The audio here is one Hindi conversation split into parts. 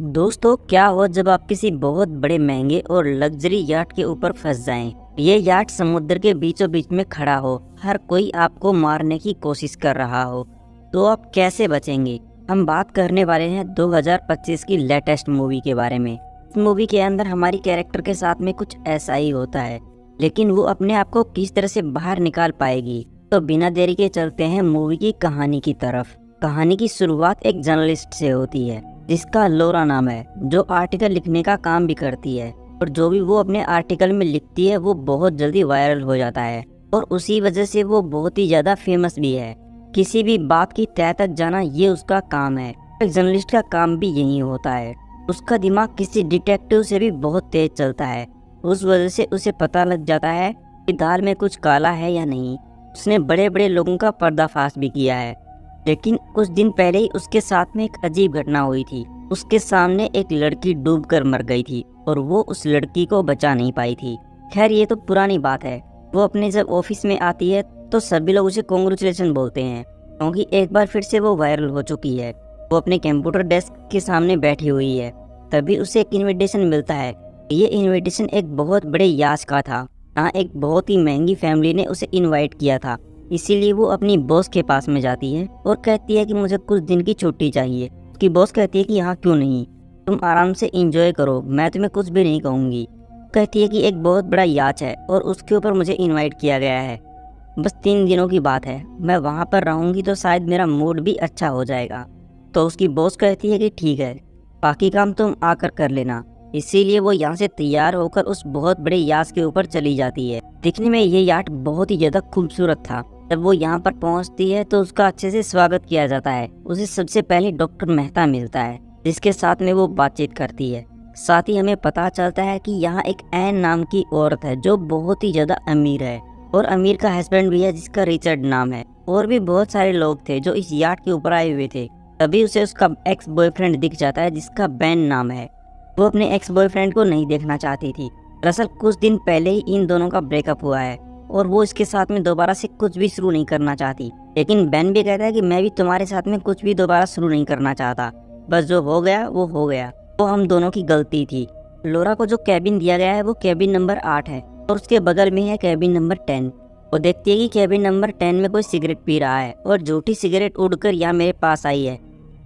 दोस्तों, क्या हो जब आप किसी बहुत बड़े महंगे और लग्जरी याट के ऊपर फंस जाएं। ये याट समुद्र के बीचों बीच में खड़ा हो, हर कोई आपको मारने की कोशिश कर रहा हो, तो आप कैसे बचेंगे। हम बात करने वाले हैं 2025 की लेटेस्ट मूवी के बारे में। इस मूवी के अंदर हमारी कैरेक्टर के साथ में कुछ ऐसा ही होता है, लेकिन वो अपने आप को किस तरह से बाहर निकाल पाएगी। तो बिना देरी के चलते हैं मूवी की कहानी की तरफ। कहानी की शुरुआत एक जर्नलिस्ट से होती है जिसका लोरा नाम है, जो आर्टिकल लिखने का काम भी करती है, और जो भी वो अपने आर्टिकल में लिखती है वो बहुत जल्दी वायरल हो जाता है, और उसी वजह से वो बहुत ही ज़्यादा फेमस भी है। किसी भी बात की तह तक जाना ये उसका काम है। एक जर्नलिस्ट का काम भी यही होता है। उसका दिमाग किसी डिटेक्टिव से भी बहुत तेज चलता है। उस वजह से उसे पता लग जाता है कि दाल में कुछ काला है या नहीं। उसने बड़े बड़े लोगों का पर्दाफाश भी किया है, लेकिन कुछ दिन पहले ही उसके साथ में एक अजीब घटना हुई थी। उसके सामने एक लड़की डूबकर मर गई थी और वो उस लड़की को बचा नहीं पाई थी। खैर, ये तो पुरानी बात है। वो अपने जब ऑफिस में आती है तो सभी लोग उसे कॉन्ग्रेचुलेशन बोलते हैं, क्योंकि एक बार फिर से वो वायरल हो चुकी है। वो अपने कंप्यूटर डेस्क के सामने बैठी हुई है, तभी उसे एक इन्विटेशन मिलता है। ये इन्विटेशन एक बहुत बड़े याच का था, जहाँ एक बहुत ही महंगी फैमिली ने उसे इन्वाइट किया था। इसीलिए वो अपनी बॉस के पास में जाती है और कहती है कि मुझे कुछ दिन की छुट्टी चाहिए। उसकी बॉस कहती है कि यहाँ क्यों नहीं, तुम आराम से एंजॉय करो, मैं तुम्हें कुछ भी नहीं कहूँगी। कहती है कि एक बहुत बड़ा याच है और उसके ऊपर मुझे इनवाइट किया गया है। बस 3 दिनों की बात है, मैं वहाँ पर रहूँगी तो शायद मेरा मूड भी अच्छा हो जाएगा। तो उसकी बॉस कहती है कि ठीक है, बाकी काम तुम आकर कर लेना। इसीलिए वो यहाँ से तैयार होकर उस बहुत बड़े याच के ऊपर चली जाती है। दिखने में ये याट बहुत ही ज़्यादा खूबसूरत था। जब वो यहाँ पर पहुँचती है तो उसका अच्छे से स्वागत किया जाता है। उसे सबसे पहले डॉक्टर मेहता मिलता है, जिसके साथ में वो बातचीत करती है। साथ ही हमें पता चलता है कि यहाँ एक एन नाम की औरत है जो बहुत ही ज़्यादा अमीर है, और अमीर का हस्बैंड भी है जिसका रिचर्ड नाम है। और भी बहुत सारे लोग थे जो इस याट के ऊपर आए हुए थे। तभी उसे उसका एक्स बॉयफ्रेंड दिख जाता है जिसका बेन नाम है। वो अपने एक्स बॉयफ्रेंड को नहीं देखना चाहती थी। दरअसल कुछ दिन पहले ही इन दोनों का ब्रेकअप हुआ है और वो इसके साथ में दोबारा से कुछ भी शुरू नहीं करना चाहती। लेकिन बेन भी कहता है कि मैं भी तुम्हारे साथ में कुछ भी दोबारा शुरू नहीं करना चाहता, बस जो हो गया वो हो गया, वो हम दोनों की गलती थी। लोरा को जो कैबिन दिया गया है वो कैबिन नंबर 8 है, और उसके बगल में है कैबिन नंबर 10। वो देखती है कि कैबिन नंबर 10 में कोई सिगरेट पी रहा है, और झूठी सिगरेट उड़कर यहाँ मेरे पास आई है,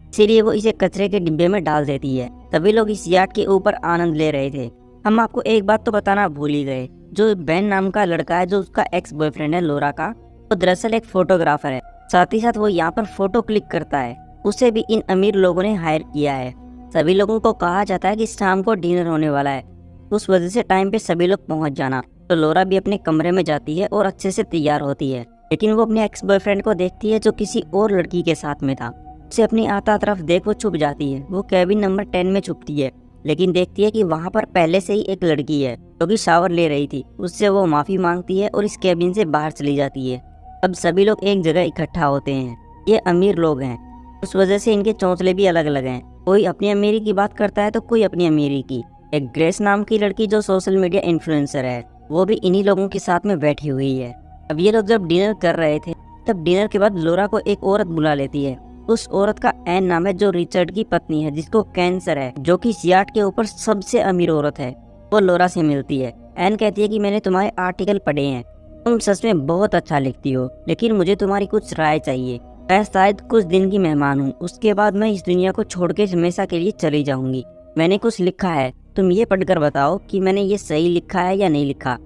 इसीलिए वो इसे कचरे के डिब्बे में डाल देती है। सभी लोग इस याट के ऊपर आनंद ले रहे थे। हम आपको एक बात तो बताना भूल ही गए, जो बेन नाम का लड़का है जो उसका एक्स बॉयफ्रेंड है लोरा का, वो दरअसल एक फोटोग्राफर है। साथ ही साथ वो यहाँ पर फोटो क्लिक करता है। उसे भी इन अमीर लोगों ने हायर किया है। सभी लोगों को कहा जाता है कि शाम को डिनर होने वाला है, उस वजह से टाइम पे सभी लोग पहुँच जाना। तो लोरा भी अपने कमरे में जाती है और अच्छे से तैयार होती है, लेकिन वो अपने एक्स बॉयफ्रेंड को देखती है जो किसी और लड़की के साथ में था। उसे अपनी आता तरफ देख वो छुप जाती है। वो कैबिन नंबर 10 में छुपती है, लेकिन देखती है कि वहाँ पर पहले से ही एक लड़की है जो कि शावर ले रही थी। उससे वो माफ़ी मांगती है और इस कैबिन से बाहर चली जाती है। अब सभी लोग एक जगह इकट्ठा होते हैं। ये अमीर लोग हैं, उस वजह से इनके चौंसले भी अलग अलग हैं। कोई अपनी अमीरी की बात करता है तो कोई अपनी अमीरी की। एक ग्रेस नाम की लड़की जो सोशल मीडिया इन्फ्लुएंसर है, वो भी इन्हीं लोगों के साथ में बैठी हुई है। अब ये लोग जब डिनर कर रहे थे, तब डिनर के बाद लोरा को एक औरत बुला लेती है। उस औरत का एन नाम है, जो रिचर्ड की पत्नी है, जिसको कैंसर है, जो कि इस याट के ऊपर सबसे अमीर औरत है। वो लोरा से मिलती है। एन कहती है कि मैंने तुम्हारे आर्टिकल पढ़े हैं, तुम सच में बहुत अच्छा लिखती हो, लेकिन मुझे तुम्हारी कुछ राय चाहिए। मैं शायद कुछ दिन की मेहमान हूँ, उसके बाद मैं इस दुनिया को छोड़ के हमेशा के लिए चली जाऊंगी। मैंने कुछ लिखा है, तुम ये पढ़कर बताओ कि मैंने ये सही लिखा है या नहीं लिखा।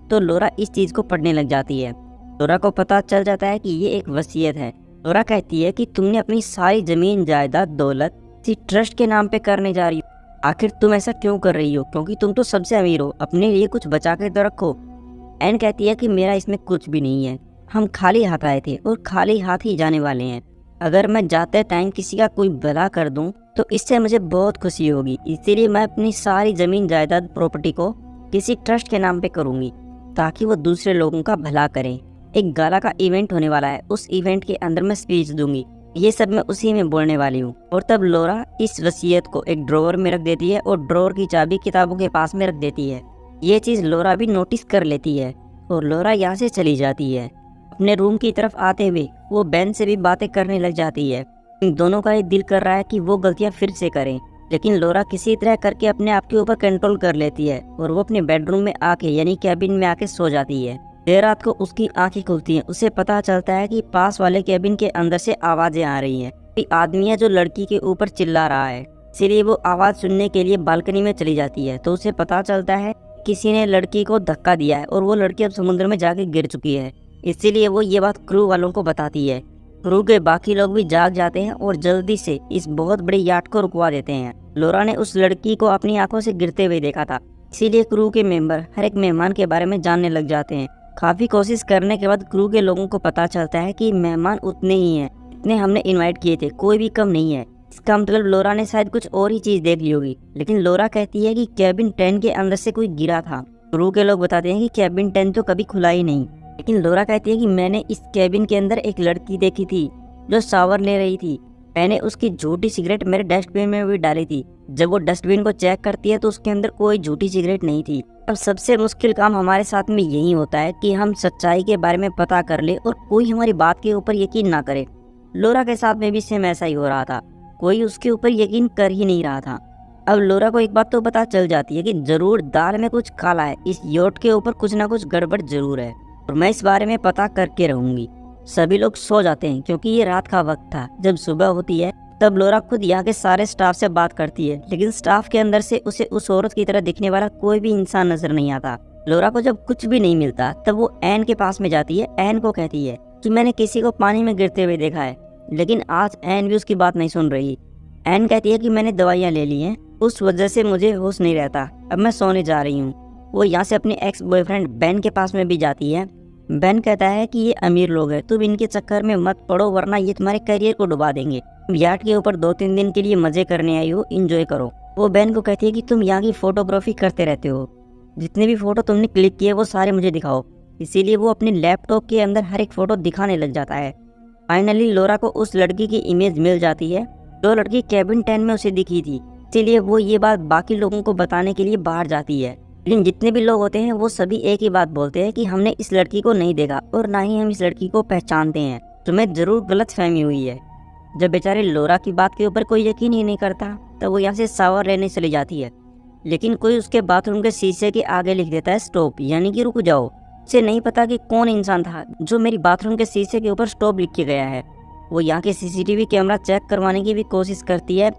तो लोरा इस चीज को पढ़ने लग जाती है। लोरा को पता चल जाता है कि ये एक वसीयत है। लोरा कहती है कि तुमने अपनी सारी जमीन जायदाद दौलत किसी ट्रस्ट के नाम पे करने जा रही हो। आखिर तुम ऐसा क्यों कर रही हो, क्योंकि तुम तो सबसे अमीर हो, अपने लिए कुछ बचा के तो रखो। एन कहती है कि मेरा इसमें कुछ भी नहीं है, हम खाली हाथ आए थे और खाली हाथ ही जाने वाले हैं। अगर मैं जाते टाइम किसी का कोई भला कर दूं तो इससे मुझे बहुत खुशी होगी, इसीलिए मैं अपनी सारी जमीन जायदाद प्रॉपर्टी को किसी ट्रस्ट के नाम पे करूंगी, ताकि वो दूसरे लोगों का भला करें। एक गाला का इवेंट होने वाला है, उस इवेंट के अंदर मैं स्पीच दूंगी, ये सब मैं उसी में बोलने वाली हूँ। और तब लोरा इस वसीयत को एक ड्रॉवर में रख देती है और ड्रॉवर की चाबी किताबों के पास में रख देती है। ये चीज़ लोरा भी नोटिस कर लेती है और लोरा यहाँ से चली जाती है। अपने रूम की तरफ आते हुए वो बेन से भी बातें करने लग जाती है। इन दोनों का ये दिल कर रहा है कि वो गलतियाँ फिर से करें, लेकिन लोरा किसी तरह करके अपने आप के ऊपर कंट्रोल कर लेती है और वो अपने बेडरूम में आके यानी कैबिन में आके सो जाती है। देर रात को उसकी आंखें खुलती हैं। उसे पता चलता है कि पास वाले कैबिन के अंदर से आवाजें आ रही हैं। कोई आदमी है जो लड़की के ऊपर चिल्ला रहा है, इसीलिए वो आवाज सुनने के लिए बालकनी में चली जाती है। तो उसे पता चलता है किसी ने लड़की को धक्का दिया है और वो लड़की अब समुद्र में जाके गिर चुकी है। इसीलिए वो ये बात क्रू वालों को बताती है। क्रू के बाकी लोग भी जाग जाते हैं और जल्दी से इस बहुत बड़े याट को रुकवा देते हैं। लोरा ने उस लड़की को अपनी आंखों से गिरते हुए देखा था, इसीलिए क्रू के मेंबर हर एक मेहमान के बारे में जानने लग जाते हैं। काफी कोशिश करने के बाद क्रू के लोगों को पता चलता है कि मेहमान उतने ही हैं जितने हमने इनवाइट किए थे, कोई भी कम नहीं है। इसका मतलब लोरा ने शायद कुछ और ही चीज देख ली होगी। लेकिन लोरा कहती है कि कैबिन 10 के अंदर से कोई गिरा था। क्रू के लोग बताते हैं कि कैबिन 10 तो कभी खुला ही नहीं। लेकिन लोरा कहती है कि मैंने इस कैबिन के अंदर एक लड़की देखी थी जो शावर ले रही थी। मैंने उसकी झूठी सिगरेट मेरे डस्टबिन में भी डाली थी। जब वो डस्टबिन को चेक करती है तो उसके अंदर कोई झूठी सिगरेट नहीं थी। अब सबसे मुश्किल काम हमारे साथ में यही होता है कि हम सच्चाई के बारे में पता कर ले और कोई हमारी बात के ऊपर यकीन ना करे। लोरा के साथ में भी सेम ऐसा ही हो रहा था, कोई उसके ऊपर यकीन कर ही नहीं रहा था। अब लोरा को एक बात तो पता चल जाती है कि जरूर दाल में कुछ काला है, इस योट के ऊपर कुछ ना कुछ गड़बड़ जरूर है और मैं इस बारे में पता करके रहूंगी। सभी लोग सो जाते हैं क्योंकि ये रात का वक्त था। जब सुबह होती है तब लोरा खुद यहाँ के सारे स्टाफ से बात करती है, लेकिन स्टाफ के अंदर से उसे उस औरत की तरह दिखने वाला कोई भी इंसान नजर नहीं आता। लोरा को जब कुछ भी नहीं मिलता तब वो एन के पास में जाती है। एन को कहती है कि मैंने किसी को पानी में गिरते हुए देखा है, लेकिन आज एन भी उसकी बात नहीं सुन रही। एन कहती है कि मैंने दवाइयाँ ले ली हैं, उस वजह से मुझे होश नहीं रहता, अब मैं सोने जा रही हूँ। वो यहाँ से अपने एक्स बॉयफ्रेंड बेन के पास में भी जाती है। बेन कहता है कि ये अमीर लोग हैं, तुम इनके चक्कर में मत पड़ो वरना ये तुम्हारे करियर को डुबा देंगे। याट के ऊपर 2-3 दिन के लिए मजे करने आई हो, एंजॉय करो। वो बेन को कहती है कि तुम यहाँ की फोटोग्राफी करते रहते हो, जितने भी फोटो तुमने क्लिक किए वो सारे मुझे दिखाओ। इसीलिए वो अपने लैपटॉप के अंदर हर एक फोटो दिखाने लग जाता है। फाइनली लोरा को उस लड़की की इमेज मिल जाती है जो लड़की कैबिन 10 में उसे दिखी थी। इसीलिए वो ये बात बाकी लोगों को बताने के लिए बाहर जाती है। लेकिन जितने भी लोग होते हैं वो सभी एक ही बात बोलते हैं कि हमने इस लड़की को नहीं देखा और ना ही हम इस लड़की को पहचानते हैं, तुम्हें जरूर गलत फहमी हुई है। जब बेचारे लोरा की बात के ऊपर कोई यकीन ही नहीं करता तब वो यहाँ से शावर लेने चली जाती है। लेकिन कोई उसके बाथरूम के शीशे के आगे लिख देता है स्टॉप, यानी कि रुक जाओ। उसे नहीं पता कि कौन इंसान था जो मेरी बाथरूम के शीशे के ऊपर स्टॉप लिख के गया है। वो यहाँ के सीसीटीवी कैमरा चेक करवाने की भी कोशिश करती है,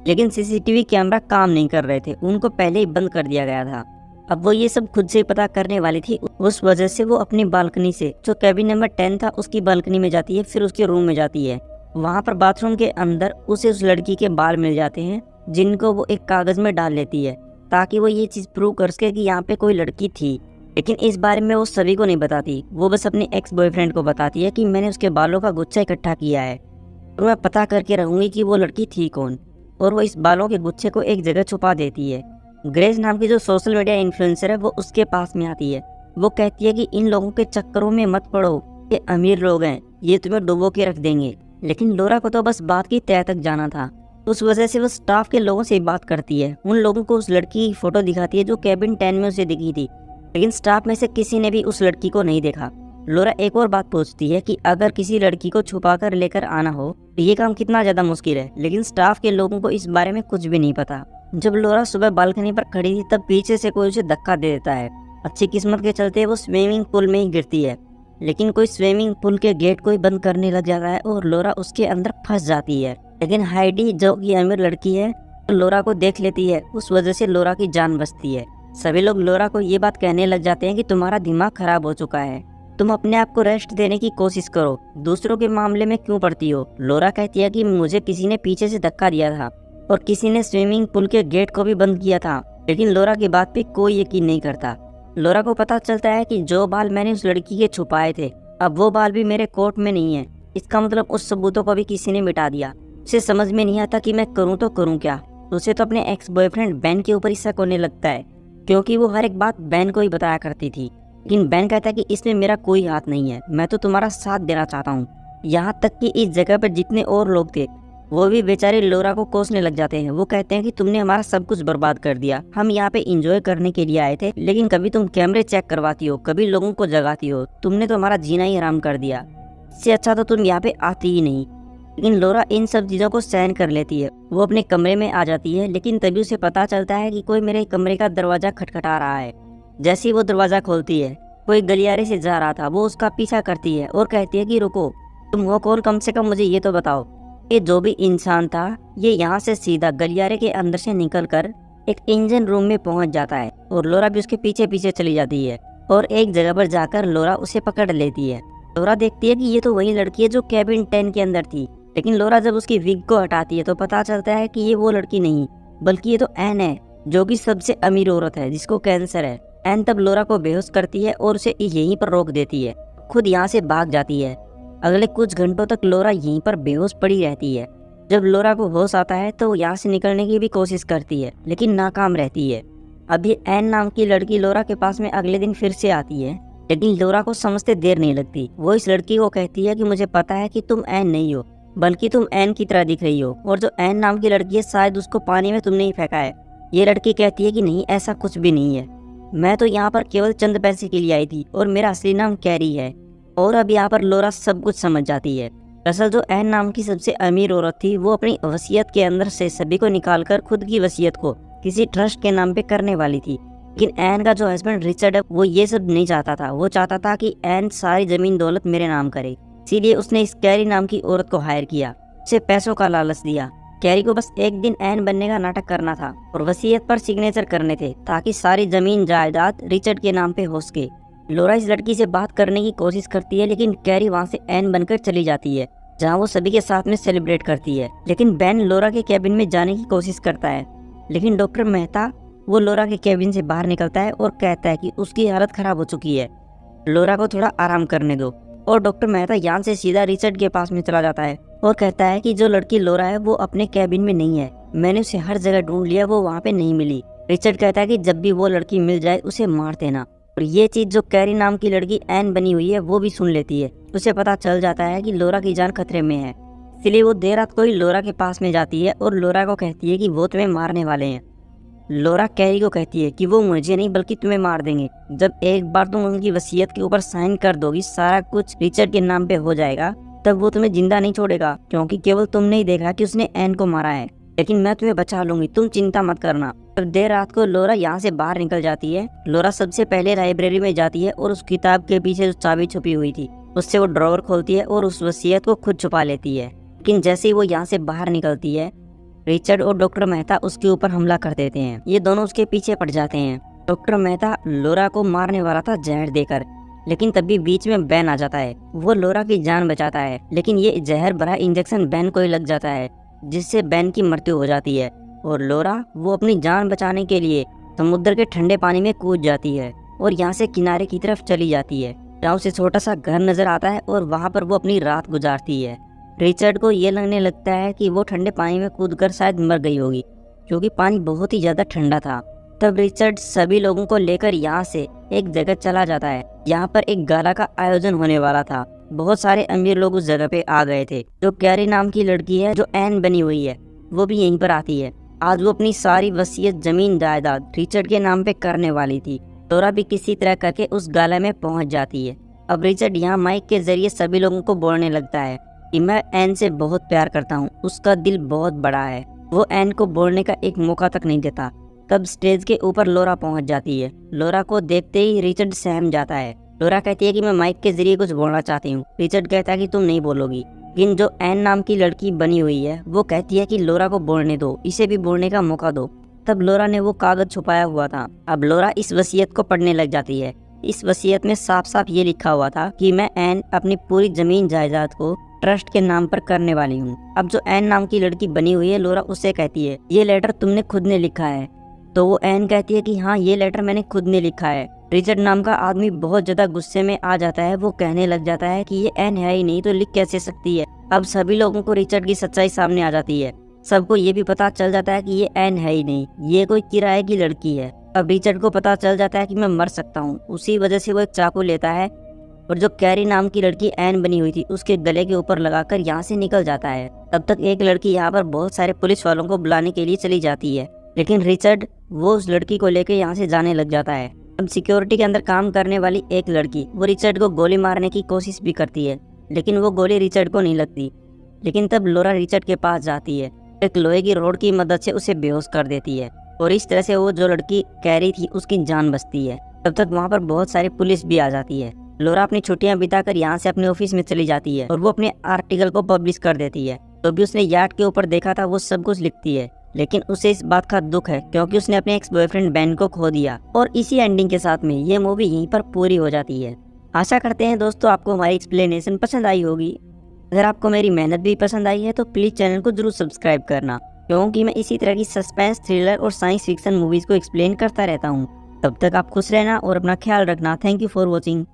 लेकिन सीसीटीवी कैमरा काम नहीं कर रहे थे, उनको पहले ही बंद कर दिया गया था। अब वो ये सब खुद से पता करने वाली थी, उस वजह से वो अपनी बालकनी से जो कैबिन नंबर 10 था उसकी बालकनी में जाती है, फिर उसके रूम में जाती है। वहाँ पर बाथरूम के अंदर उसे उस लड़की के बाल मिल जाते हैं जिनको वो एक कागज में डाल लेती है ताकि वो ये चीज प्रूव कर सके कि यहाँ पे कोई लड़की थी। लेकिन इस बारे में वो सभी को नहीं बताती, वो बस अपने एक्स बॉयफ्रेंड को बताती है कि मैंने उसके बालों का गुच्छा इकट्ठा किया है और मैं पता करके रहूंगी कि वो लड़की थी कौन। और वो इस बालों के गुच्छे को एक जगह छुपा देती है। ग्रेस नाम की जो सोशल मीडिया इन्फ्लुएंसर है वो उसके पास में आती है। वो कहती है कि इन लोगों के चक्करों में मत पड़ो, ये अमीर लोग हैं, ये तुम्हें डुबो के रख देंगे। लेकिन लोरा को तो बस बात की तह तक जाना था, उस वजह से वो स्टाफ के लोगों से बात करती है। उन लोगों को उस लड़की की फोटो दिखाती है जो कैबिन 10 में उसे दिखी थी, लेकिन स्टाफ में से किसी ने भी उस लड़की को नहीं देखा। लोरा एक और बात पूछती है कि अगर किसी लड़की को छुपा कर लेकर आना हो तो ये काम कितना ज्यादा मुश्किल है, लेकिन स्टाफ के लोगों को इस बारे में कुछ भी नहीं पता। जब लोरा सुबह बालकनी पर खड़ी थी तब पीछे से कोई उसे धक्का दे देता है। अच्छी किस्मत के चलते वो स्विमिंग पूल में ही गिरती है, लेकिन कोई स्विमिंग पूल के गेट को ही बंद करने लग जाता है और लोरा उसके अंदर फंस जाती है। लेकिन हाइडी जो कि अमीर लड़की है तो लोरा को देख लेती है, उस वजह से लोरा की जान बचती है। सभी लोग लोरा को ये बात कहने लग जाते हैं कि तुम्हारा दिमाग खराब हो चुका है, तुम अपने आप को रेस्ट देने की कोशिश करो, दूसरों के मामले में क्यों पड़ती हो। लोरा कहती है कि मुझे किसी ने पीछे से धक्का दिया था और किसी ने स्विमिंग पूल के गेट को भी बंद किया था, लेकिन लोरा की बात पे कोई यकीन नहीं करता। लोरा को पता चलता है कि जो बाल मैंने उस लड़की के छुपाए थे अब वो बाल भी मेरे कोट में नहीं है, इसका मतलब उस सबूतों को भी किसी ने मिटा दिया। उसे समझ में नहीं आता कि मैं करूँ तो करूँ क्या। उसे तो अपने एक्स बॉयफ्रेंड बेन के ऊपर ही शक होने लगता है, क्योंकि वो हर एक बात बेन को ही बताया करती थी। लेकिन बेन कहता है कि इसमें मेरा कोई हाथ नहीं है, मैं तो तुम्हारा साथ देना चाहता हूँ। यहाँ तक कि इस जगह पर जितने और लोग थे वो भी बेचारे लोरा को कोसने लग जाते हैं। वो कहते हैं कि तुमने हमारा सब कुछ बर्बाद कर दिया, हम यहाँ पे एंजॉय करने के लिए आए थे, लेकिन कभी तुम कैमरे चेक करवाती हो, कभी लोगों को जगाती हो, तुमने तो हमारा जीना ही हराम कर दिया, इससे अच्छा तो तुम यहाँ पे आती ही नहीं। लेकिन लोरा इन सब चीज़ों को सहन कर लेती है। वो अपने कमरे में आ जाती है, लेकिन तभी उसे पता चलता है कि कोई मेरे कमरे का दरवाज़ा खटखटा रहा है। जैसे ही वो दरवाज़ा खोलती है, कोई गलियारे से जा रहा था। वो उसका पीछा करती है और कहती है कि रुको, तुम हो कौन, कम से कम मुझे ये तो बताओ। ये जो भी इंसान था, ये यहाँ से सीधा गलियारे के अंदर से निकलकर एक इंजन रूम में पहुंच जाता है और लोरा भी उसके पीछे पीछे चली जाती है और एक जगह पर जाकर लोरा उसे पकड़ लेती है। लोरा देखती है कि ये तो वही लड़की है जो कैबिन 10 के अंदर थी, लेकिन लोरा जब उसकी विग को हटाती है तो पता चलता है कि ये वो लड़की नहीं, बल्कि ये तो एन है, जो कि सबसे अमीर औरत है जिसको कैंसर है। एन तब लोरा को बेहोश करती है और उसे यहीं पर रोक देती है, खुद यहाँ से भाग जाती है। अगले कुछ घंटों तक लोरा यहीं पर बेहोश पड़ी रहती है। जब लोरा को होश आता है तो यहाँ से निकलने की भी कोशिश करती है, लेकिन नाकाम रहती है। अभी एन नाम की लड़की लोरा के पास में अगले दिन फिर से आती है, लेकिन लोरा को समझते देर नहीं लगती। वो इस लड़की को कहती है कि मुझे पता है कि तुम एन नहीं हो, बल्कि तुम एन की तरह दिख रही हो, और जो एन नाम की लड़की है शायद उसको पानी में तुमने ही फेंका है। ये लड़की कहती है कि नहीं, ऐसा कुछ भी नहीं है, मैं तो यहाँ पर केवल चंद पैसे के लिए आई थी और मेरा असली नाम कैरी है। और अब यहाँ पर लोरा सब कुछ समझ जाती है। दरअसल जो एन नाम की सबसे अमीर औरत थी, वो अपनी वसीयत के अंदर से सभी को निकालकर खुद की वसीयत को किसी ट्रस्ट के नाम पे करने वाली थी। लेकिन एन का जो हस्बैंड रिचर्ड है, वो ये सब नहीं चाहता था। वो चाहता था कि एन सारी जमीन दौलत मेरे नाम करे, इसीलिए उसने इस कैरी नाम की औरत को हायर किया, उसे पैसों का लालच दिया। कैरी को बस एक दिन एन बनने का नाटक करना था और वसीयत पर सिग्नेचर करने थे, ताकि सारी जमीन जायदाद रिचर्ड के नाम पे हो सके। लोरा इस लड़की से बात करने की कोशिश करती है, लेकिन कैरी वहाँ से एन बनकर चली जाती है, जहाँ वो सभी के साथ में सेलिब्रेट करती है। लेकिन बेन लोरा के कैबिन में जाने की कोशिश करता है, लेकिन डॉक्टर मेहता वो लोरा के कैबिन से बाहर निकलता है और कहता है कि उसकी हालत खराब हो चुकी है, लोरा को थोड़ा आराम करने दो। और डॉक्टर मेहता यहाँ से सीधा रिचर्ड के पास में चला जाता है और कहता है कि जो लड़की लोरा है वो अपने कैबिन में नहीं है, मैंने उसे हर जगह ढूंढ लिया, वो वहाँ पे नहीं मिली। रिचर्ड कहता है कि जब भी वो लड़की मिल जाए उसे मार देना। और ये चीज जो कैरी नाम की लड़की एन बनी हुई है वो भी सुन लेती है। उसे पता चल जाता है कि लोरा की जान खतरे में है, इसलिए वो देर रात को ही लोरा के पास में जाती है और लोरा को कहती है कि वो तुम्हें मारने वाले हैं। लोरा कैरी को कहती है कि वो मुझे नहीं बल्कि तुम्हें मार देंगे। जब एक बार तुम उनकी वसीयत के ऊपर साइन कर दोगी, सारा कुछ रिचर्ड के नाम पे हो जाएगा, तब वो तुम्हें जिंदा नहीं छोड़ेगा, क्योंकि केवल तुमने ही देखा कि उसने एन को मारा है। लेकिन मैं तुम्हें बचा लूंगी, तुम चिंता मत करना। तब देर रात को लोरा यहाँ से बाहर निकल जाती है। लोरा सबसे पहले लाइब्रेरी में जाती है और उस किताब के पीछे जो चाबी छुपी हुई थी उससे वो ड्रॉवर खोलती है और उस वसीयत को खुद छुपा लेती है। लेकिन जैसे ही वो यहाँ से बाहर निकलती है, रिचर्ड और डॉक्टर मेहता उसके ऊपर हमला कर देते हैं। ये दोनों उसके पीछे पड़ जाते हैं। डॉक्टर मेहता लोरा को मारने वाला था जहर देकर, लेकिन तभी बीच में बैन आ जाता है। वो लोरा की जान बचाता है, लेकिन ये जहर भरा इंजेक्शन बैन को ही लग जाता है, जिससे बैन की मृत्यु हो जाती है। और लोरा वो अपनी जान बचाने के लिए समुद्र के ठंडे पानी में कूद जाती है और यहाँ से किनारे की तरफ चली जाती है, जहाँ उसे छोटा सा घर नजर आता है और वहाँ पर वो अपनी रात गुजारती है। रिचर्ड को ये लगने लगता है कि वो ठंडे पानी में कूदकर शायद मर गई होगी, क्योंकि पानी बहुत ही ज्यादा ठंडा था। तब रिचर्ड सभी लोगों को लेकर यहाँ से एक जगह चला जाता है। यहाँ पर एक गाला का आयोजन होने वाला था। बहुत सारे अमीर लोग उस जगह पे आ गए थे। जो कैरी नाम की लड़की है, जो एन बनी हुई है, वो भी यहीं पर आती है। आज वो अपनी सारी वसीयत जमीन जायदाद रिचर्ड के नाम पे करने वाली थी। लोरा भी किसी तरह करके उस गाला में पहुंच जाती है। अब रिचर्ड यहाँ माइक के जरिए सभी लोगों को बोलने लगता है कि मैं एन से बहुत प्यार करता हूँ, उसका दिल बहुत बड़ा है। वो एन को बोलने का एक मौका तक नहीं देता। तब स्टेज के ऊपर लोरा पहुंच जाती है। लोरा को देखते ही रिचर्ड सहम जाता है। लोरा कहती है कि मैं माइक के जरिए कुछ बोलना चाहती हूँ। रिचर्ड कहता है कि तुम नहीं बोलोगी। लेकिन जो एन नाम की लड़की बनी हुई है वो कहती है कि लोरा को बोलने दो, इसे भी बोलने का मौका दो। तब लोरा ने वो कागज छुपाया हुआ था। अब लोरा इस वसीयत को पढ़ने लग जाती है। इस वसीयत में साफ साफ ये लिखा हुआ था कि मैं एन अपनी पूरी जमीन जायदाद को ट्रस्ट के नाम पर करने वाली हूँ। अब जो एन नाम की लड़की बनी हुई है, लोरा उससे कहती है ये लेटर तुमने खुद ने लिखा है। तो वो एन कहती है कि हाँ, ये लेटर मैंने खुद ने लिखा है। रिचर्ड नाम का आदमी बहुत ज्यादा गुस्से में आ जाता है। वो कहने लग जाता है कि ये एन है ही नहीं तो लिख कैसे सकती है। अब सभी लोगों को रिचर्ड की सच्चाई सामने आ जाती है। सबको ये भी पता चल जाता है कि ये एन है ही नहीं, ये कोई किराए की लड़की है। अब रिचर्ड को पता चल जाता है कि मैं मर सकता हूँ। उसी वजह से वो एक चाकू लेता है और जो कैरी नाम की लड़की एन बनी हुई थी उसके गले के ऊपर लगाकर यहाँ से निकल जाता है। तब तक एक लड़की यहाँ पर बहुत सारे पुलिस वालों को बुलाने के लिए चली जाती है, लेकिन रिचर्ड वो उस लड़की को लेकर यहाँ से जाने लग जाता है। अब सिक्योरिटी के अंदर काम करने वाली एक लड़की वो रिचर्ड को गोली मारने की कोशिश भी करती है, लेकिन वो गोली रिचर्ड को नहीं लगती। लेकिन तब लोरा रिचर्ड के पास जाती है, एक लोहे की रोड की मदद से उसे बेहोश कर देती है और इस तरह से वो जो लड़की कैरी थी उसकी जान बचती है। तब तक वहाँ पर बहुत सारी पुलिस भी आ जाती है। लोरा अपनी छुट्टियां बिताकर यहाँ से अपने ऑफिस में चली जाती है और वो अपने आर्टिकल को पब्लिश कर देती है। तो भी उसने यार्ड के ऊपर देखा था वो सब कुछ लिखती है, लेकिन उसे इस बात का दुख है क्योंकि उसने अपने एक्स बॉयफ्रेंड बेन को खो दिया। और इसी एंडिंग के साथ में ये मूवी यहीं पर पूरी हो जाती है। आशा करते हैं दोस्तों आपको हमारी एक्सप्लेनेशन पसंद आई होगी। अगर आपको मेरी मेहनत भी पसंद आई है तो प्लीज चैनल को जरूर सब्सक्राइब करना, क्योंकि मैं इसी तरह की सस्पेंस, थ्रिलर और साइंस फिक्शन मूवीज को एक्सप्लेन करता रहता हूँ। तब तक आप खुश रहना और अपना ख्याल रखना। Thank you for watching.